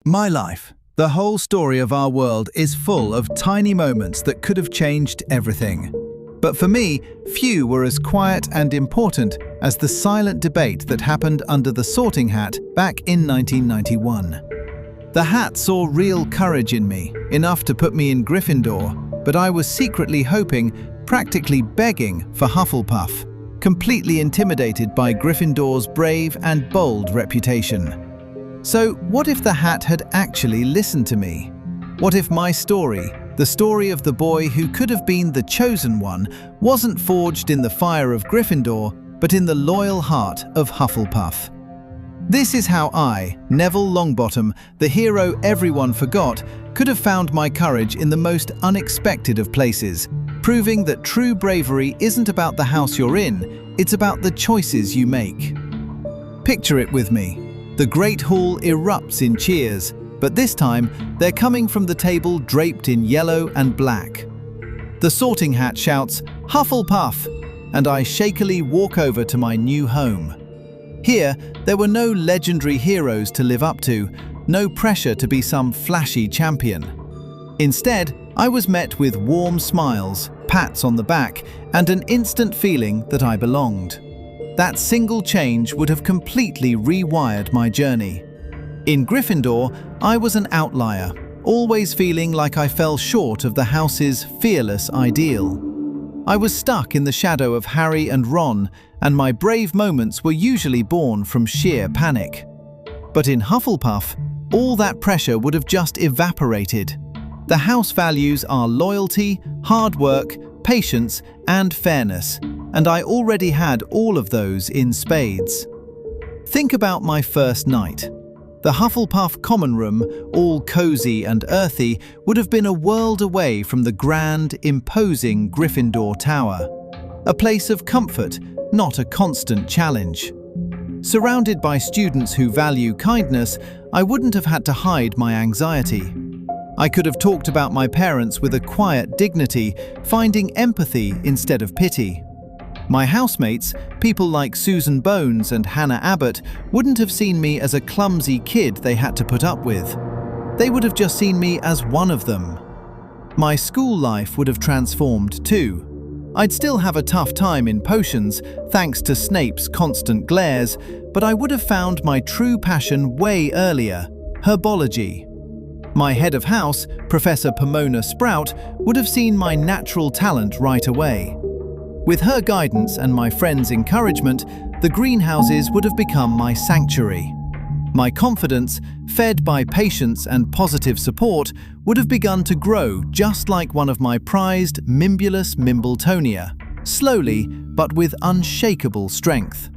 My life, the whole story of our world, is full of tiny moments that could have changed everything. But for me, few were as quiet and important as the silent debate that happened under the Sorting Hat back in 1991. The hat saw real courage in me, enough to put me in Gryffindor, but I was secretly hoping, practically begging, for Hufflepuff, completely intimidated by Gryffindor's brave and bold reputation. So what if the hat had actually listened to me? What if my story, the story of the boy who could have been the chosen one, wasn't forged in the fire of Gryffindor, but in the loyal heart of Hufflepuff? This is how I, Neville Longbottom, the hero everyone forgot, could have found my courage in the most unexpected of places, proving that true bravery isn't about the house you're in, it's about the choices you make. Picture it with me. The Great Hall erupts in cheers, but this time they're coming from the table draped in yellow and black. The Sorting Hat shouts, "Hufflepuff!" and I shakily walk over to my new home. Here, there were no legendary heroes to live up to, no pressure to be some flashy champion. Instead, I was met with warm smiles, pats on the back, and an instant feeling that I belonged. That single change would have completely rewired my journey. In Gryffindor, I was an outlier, always feeling like I fell short of the house's fearless ideal. I was stuck in the shadow of Harry and Ron, and my brave moments were usually born from sheer panic. But in Hufflepuff, all that pressure would have just evaporated. The house values are loyalty, hard work, patience, and fairness, and I already had all of those in spades. Think about my first night. The Hufflepuff common room, all cozy and earthy, would have been a world away from the grand, imposing Gryffindor Tower. A place of comfort, not a constant challenge. Surrounded by students who value kindness, I wouldn't have had to hide my anxiety. I could have talked about my parents with a quiet dignity, finding empathy instead of pity. My housemates, people like Susan Bones and Hannah Abbott, wouldn't have seen me as a clumsy kid they had to put up with. They would have just seen me as one of them. My school life would have transformed too. I'd still have a tough time in potions, thanks to Snape's constant glares, but I would have found my true passion way earlier: herbology. My head of house, Professor Pomona Sprout, would have seen my natural talent right away. With her guidance and my friends' encouragement, the greenhouses would have become my sanctuary. My confidence, fed by patience and positive support, would have begun to grow just like one of my prized Mimbulus Mimbletonia, slowly but with unshakable strength.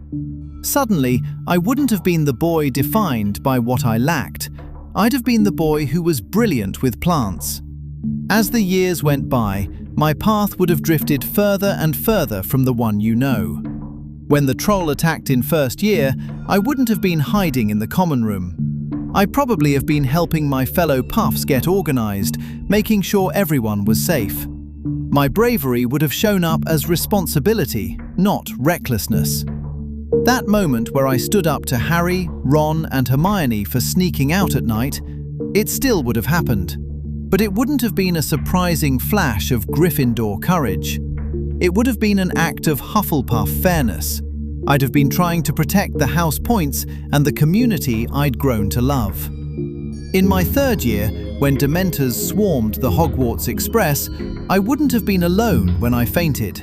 Suddenly, I wouldn't have been the boy defined by what I lacked. I'd have been the boy who was brilliant with plants. As the years went by, my path would have drifted further and further from the one you know. When the troll attacked in first year, I wouldn't have been hiding in the common room. I'd probably have been helping my fellow Puffs get organized, making sure everyone was safe. My bravery would have shown up as responsibility, not recklessness. That moment where I stood up to Harry, Ron, and Hermione for sneaking out at night, it still would have happened. But it wouldn't have been a surprising flash of Gryffindor courage. It would have been an act of Hufflepuff fairness. I'd have been trying to protect the house points and the community I'd grown to love. In my third year, when Dementors swarmed the Hogwarts Express, I wouldn't have been alone when I fainted.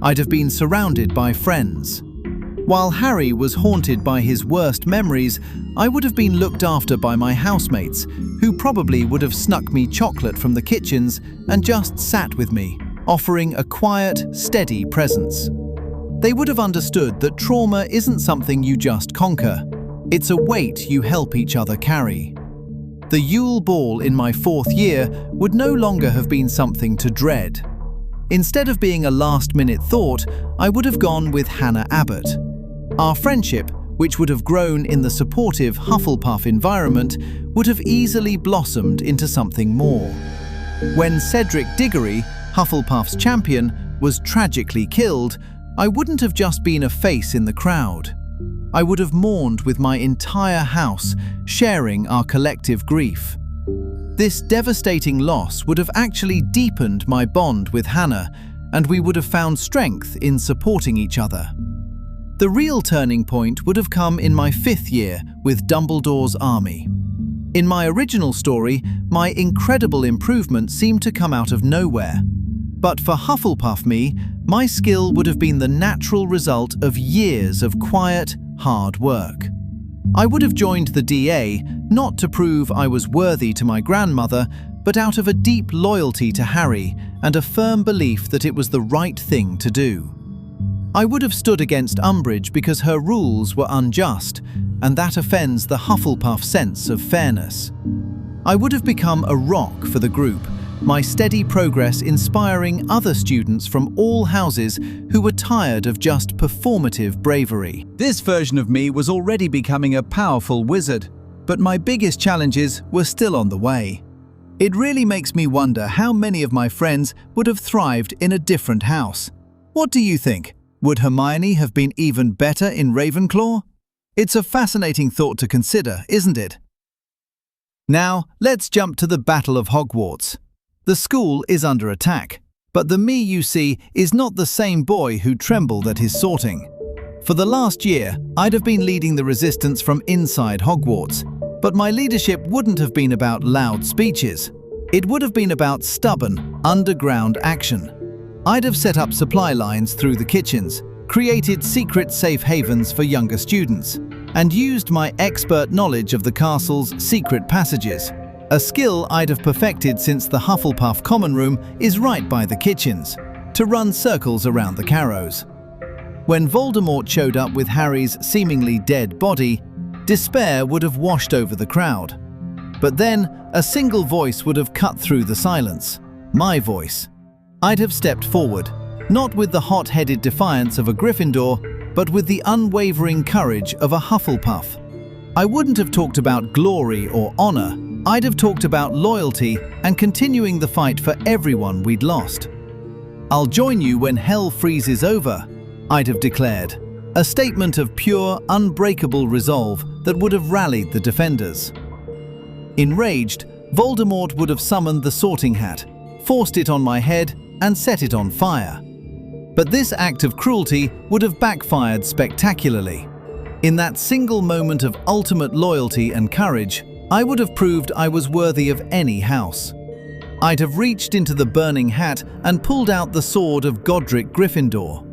I'd have been surrounded by friends. While Harry was haunted by his worst memories, I would have been looked after by my housemates, who probably would have snuck me chocolate from the kitchens and just sat with me, offering a quiet, steady presence. They would have understood that trauma isn't something you just conquer. It's a weight you help each other carry. The Yule Ball in my fourth year would no longer have been something to dread. Instead of being a last-minute thought, I would have gone with Hannah Abbott. Our friendship, which would have grown in the supportive Hufflepuff environment, would have easily blossomed into something more. When Cedric Diggory, Hufflepuff's champion, was tragically killed, I wouldn't have just been a face in the crowd. I would have mourned with my entire house, sharing our collective grief. This devastating loss would have actually deepened my bond with Hannah, and we would have found strength in supporting each other. The real turning point would have come in my 5th year with Dumbledore's army. In my original story, my incredible improvement seemed to come out of nowhere. But for Hufflepuff me, my skill would have been the natural result of years of quiet, hard work. I would have joined the DA not to prove I was worthy to my grandmother, but out of a deep loyalty to Harry and a firm belief that it was the right thing to do. I would have stood against Umbridge because her rules were unjust, and that offends the Hufflepuff sense of fairness. I would have become a rock for the group, my steady progress inspiring other students from all houses who were tired of just performative bravery. This version of me was already becoming a powerful wizard, but my biggest challenges were still on the way. It really makes me wonder how many of my friends would have thrived in a different house. What do you think? Would Hermione have been even better in Ravenclaw? It's a fascinating thought to consider, isn't it? Now, let's jump to the Battle of Hogwarts. The school is under attack, but the me you see is not the same boy who trembled at his sorting. For the last year, I'd have been leading the resistance from inside Hogwarts, but my leadership wouldn't have been about loud speeches. It would have been about stubborn, underground action. I'd have set up supply lines through the kitchens, created secret safe havens for younger students, and used my expert knowledge of the castle's secret passages, a skill I'd have perfected since the Hufflepuff common room is right by the kitchens, to run circles around the Carrows. When Voldemort showed up with Harry's seemingly dead body, despair would have washed over the crowd. But then, a single voice would have cut through the silence, my voice. I'd have stepped forward, not with the hot-headed defiance of a Gryffindor, but with the unwavering courage of a Hufflepuff. I wouldn't have talked about glory or honor. I'd have talked about loyalty and continuing the fight for everyone we'd lost. "I'll join you when hell freezes over," I'd have declared, a statement of pure, unbreakable resolve that would have rallied the defenders. Enraged, Voldemort would have summoned the sorting hat, forced it on my head, and set it on fire. But this act of cruelty would have backfired spectacularly. In that single moment of ultimate loyalty and courage, I would have proved I was worthy of any house. I'd have reached into the burning hat and pulled out the sword of Godric Gryffindor.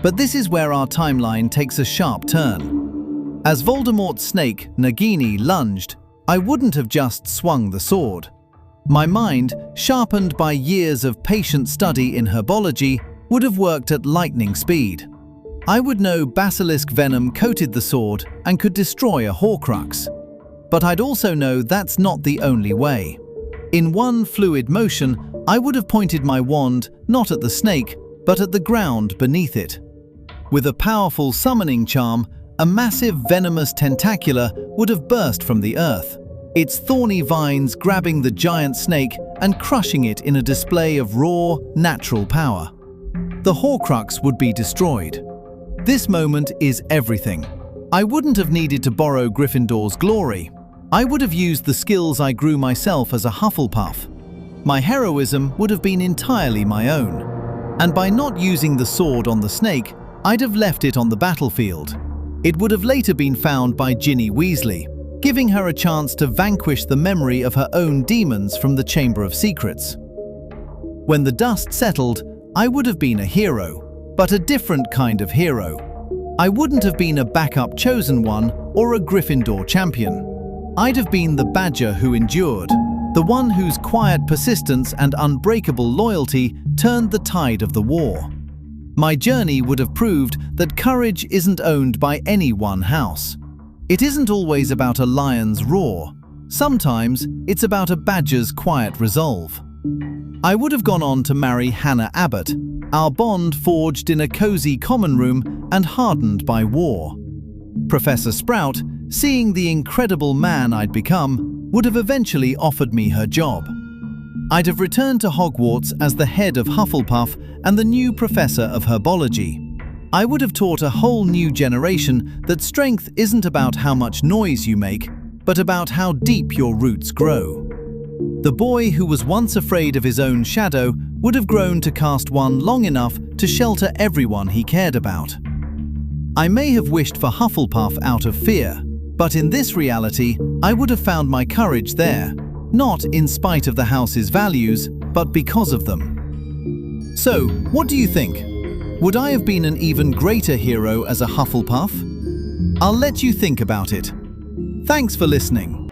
But this is where our timeline takes a sharp turn. As Voldemort's snake, Nagini, lunged, I wouldn't have just swung the sword. My mind, sharpened by years of patient study in herbology, would have worked at lightning speed. I would know basilisk venom coated the sword and could destroy a Horcrux. But I'd also know that's not the only way. In one fluid motion, I would have pointed my wand not at the snake, but at the ground beneath it. With a powerful summoning charm, a massive venomous tentacula would have burst from the earth, its thorny vines grabbing the giant snake and crushing it in a display of raw, natural power. The Horcrux would be destroyed. This moment is everything. I wouldn't have needed to borrow Gryffindor's glory. I would have used the skills I grew myself as a Hufflepuff. My heroism would have been entirely my own. And by not using the sword on the snake, I'd have left it on the battlefield. It would have later been found by Ginny Weasley, giving her a chance to vanquish the memory of her own demons from the Chamber of Secrets. When the dust settled, I would have been a hero, but a different kind of hero. I wouldn't have been a backup chosen one or a Gryffindor champion. I'd have been the badger who endured, the one whose quiet persistence and unbreakable loyalty turned the tide of the war. My journey would have proved that courage isn't owned by any one house. It isn't always about a lion's roar. Sometimes it's about a badger's quiet resolve. I would have gone on to marry Hannah Abbott, our bond forged in a cozy common room and hardened by war. Professor Sprout, seeing the incredible man I'd become, would have eventually offered me her job. I'd have returned to Hogwarts as the head of Hufflepuff and the new professor of herbology. I would have taught a whole new generation that strength isn't about how much noise you make, but about how deep your roots grow. The boy who was once afraid of his own shadow would have grown to cast one long enough to shelter everyone he cared about. I may have wished for Hufflepuff out of fear, but in this reality, I would have found my courage there, not in spite of the house's values, but because of them. So, what do you think? Would I have been an even greater hero as a Hufflepuff? I'll let you think about it. Thanks for listening.